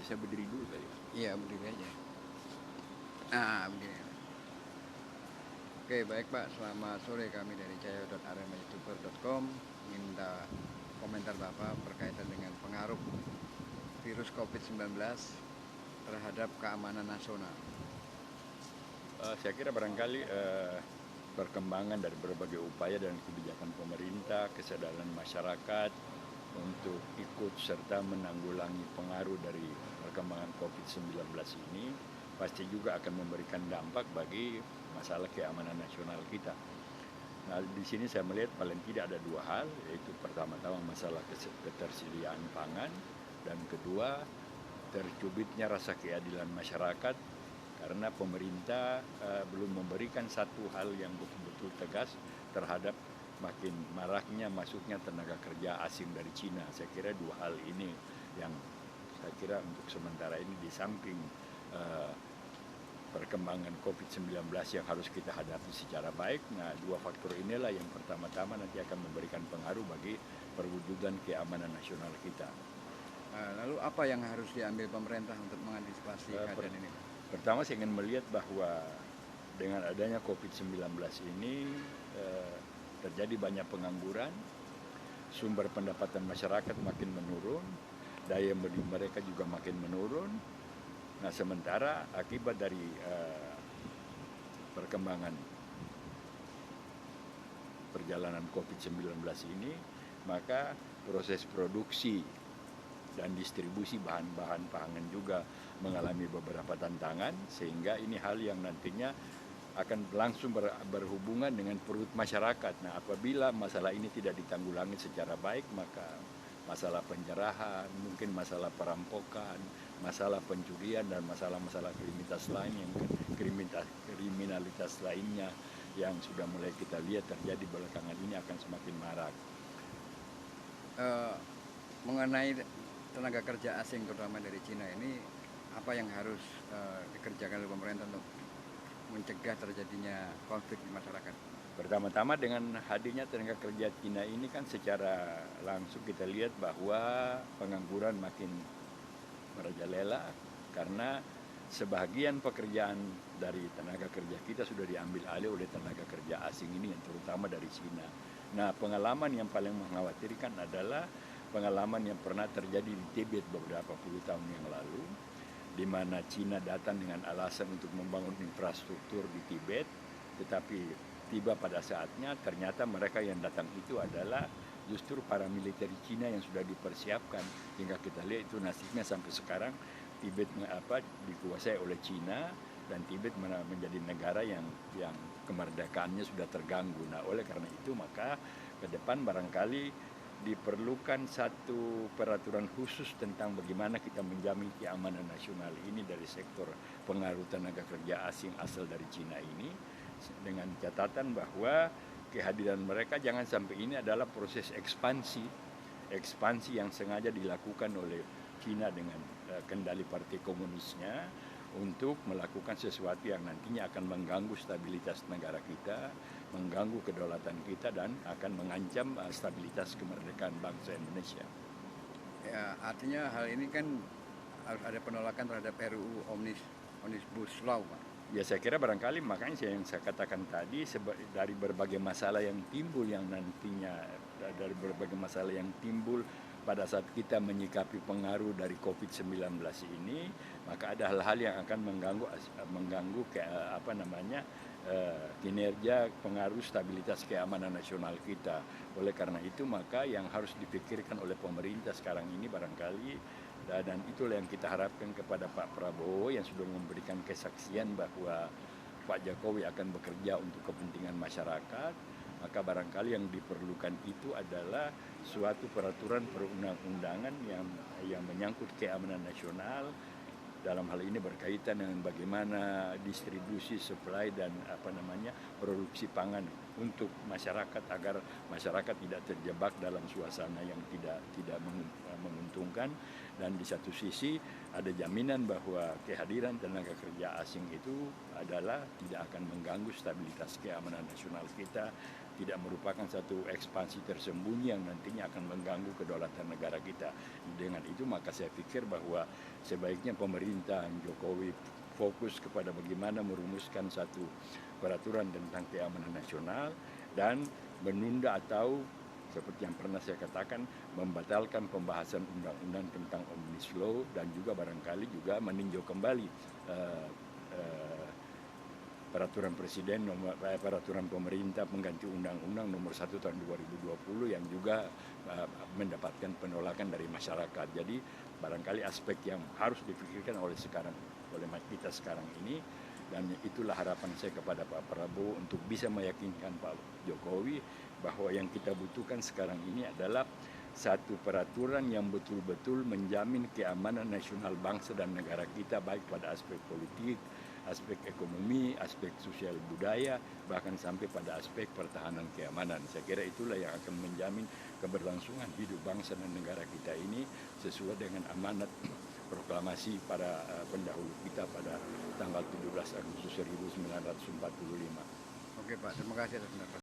bisa berdiri dulu kali. Iya, berdiri aja. Nah, begini. Oke, baik Pak. Selamat sore, kami dari jaya.aremanyoutuber.com minta komentar Bapak berkaitan dengan pengaruh virus COVID-19 terhadap keamanan nasional. Saya kira barangkali perkembangan dari berbagai upaya dan kebijakan pemerintah, kesadaran masyarakat untuk ikut serta menanggulangi pengaruh dari perkembangan COVID-19 ini pasti juga akan memberikan dampak bagi masalah keamanan nasional kita. Nah, di sini saya melihat paling tidak ada dua hal, yaitu pertama-tama masalah ketersediaan pangan, dan kedua tercubitnya rasa keadilan masyarakat karena pemerintah belum memberikan satu hal yang betul-betul tegas terhadap makin maraknya masuknya tenaga kerja asing dari Cina. Saya kira dua hal ini yang saya kira untuk sementara ini di samping perkembangan COVID-19 yang harus kita hadapi secara baik. Nah, dua faktor inilah yang pertama-tama nanti akan memberikan pengaruh bagi perwujudan keamanan nasional kita. Lalu apa yang harus diambil pemerintah untuk mengantisipasi keadaan ini? Pertama, saya ingin melihat bahwa dengan adanya COVID-19 ini terjadi banyak pengangguran, sumber pendapatan masyarakat makin menurun, daya beli mereka juga makin menurun. Nah, sementara akibat dari perkembangan perjalanan COVID-19 ini, maka proses produksi dan distribusi bahan-bahan pangan juga mengalami beberapa tantangan, sehingga ini hal yang nantinya akan langsung berhubungan dengan perut masyarakat. Nah, apabila masalah ini tidak ditanggulangi secara baik, maka masalah penjarahan, mungkin masalah perampokan, masalah pencurian, dan masalah-masalah kriminalitas lainnya yang sudah mulai kita lihat terjadi belakangan ini akan semakin marak. Mengenai tenaga kerja asing terutama dari Cina ini, apa yang harus dikerjakan oleh pemerintah untuk mencegah terjadinya konflik di masyarakat? Pertama-tama dengan hadirnya tenaga kerja Cina ini kan secara langsung kita lihat bahwa pengangguran makin merajalela karena sebagian pekerjaan dari tenaga kerja kita sudah diambil alih oleh tenaga kerja asing ini, yang terutama dari Cina. Nah, pengalaman yang paling mengkhawatirkan adalah pengalaman yang pernah terjadi di Tibet beberapa puluh tahun yang lalu, di mana Cina datang dengan alasan untuk membangun infrastruktur di Tibet, tetapi tiba pada saatnya ternyata mereka yang datang itu adalah justru para militer Cina yang sudah dipersiapkan, hingga kita lihat itu nasibnya sampai sekarang Tibet dikuasai oleh Cina, dan Tibet menjadi negara yang kemerdekaannya sudah terganggu. Nah, oleh karena itu maka ke depan barangkali diperlukan satu peraturan khusus tentang bagaimana kita menjamin keamanan nasional ini dari sektor pengaruh tenaga kerja asing asal dari Cina ini, dengan catatan bahwa kehadiran mereka jangan sampai ini adalah proses ekspansi yang sengaja dilakukan oleh Cina dengan kendali partai komunisnya untuk melakukan sesuatu yang nantinya akan mengganggu stabilitas negara kita, mengganggu kedaulatan kita, dan akan mengancam stabilitas kemerdekaan bangsa Indonesia. Ya, artinya hal ini kan harus ada penolakan terhadap RUU Omnibus Law, Pak. Ya, saya kira barangkali makanya yang saya katakan tadi, dari berbagai masalah yang timbul pada saat kita menyikapi pengaruh dari COVID-19 ini, maka ada hal-hal yang akan mengganggu kinerja, pengaruh stabilitas keamanan nasional kita. Oleh karena itu maka yang harus dipikirkan oleh pemerintah sekarang ini barangkali, dan itulah yang kita harapkan kepada Pak Prabowo yang sudah memberikan kesaksian bahwa Pak Jokowi akan bekerja untuk kepentingan masyarakat, maka barangkali yang diperlukan itu adalah suatu peraturan perundang-undangan yang menyangkut keamanan nasional. Dalam hal ini berkaitan dengan bagaimana distribusi, supply, dan produksi pangan untuk masyarakat, agar masyarakat tidak terjebak dalam suasana yang tidak menguntungkan. Dan di satu sisi ada jaminan bahwa kehadiran tenaga kerja asing itu adalah tidak akan mengganggu stabilitas keamanan nasional kita, tidak merupakan satu ekspansi tersembunyi yang nantinya akan mengganggu kedaulatan negara kita. Dengan itu maka saya pikir bahwa sebaiknya pemerintahan Jokowi fokus kepada bagaimana merumuskan satu peraturan tentang keamanan nasional dan menunda atau seperti yang pernah saya katakan, membatalkan pembahasan undang-undang tentang Omnibus Law dan juga barangkali juga meninjau kembali peraturan presiden, peraturan pemerintah pengganti undang-undang nomor 1 tahun 2020 yang juga mendapatkan penolakan dari masyarakat. Jadi barangkali aspek yang harus dipikirkan oleh kita sekarang ini, dan itulah harapan saya kepada Pak Prabowo untuk bisa meyakinkan Pak Jokowi bahwa yang kita butuhkan sekarang ini adalah satu peraturan yang betul-betul menjamin keamanan nasional bangsa dan negara kita, baik pada aspek politik, aspek ekonomi, aspek sosial budaya, bahkan sampai pada aspek pertahanan keamanan. Saya kira itulah yang akan menjamin keberlangsungan hidup bangsa dan negara kita ini sesuai dengan amanat proklamasi para pendahulu kita pada tanggal 17 Agustus 1945. Oke Pak, terima kasih atas pendapat.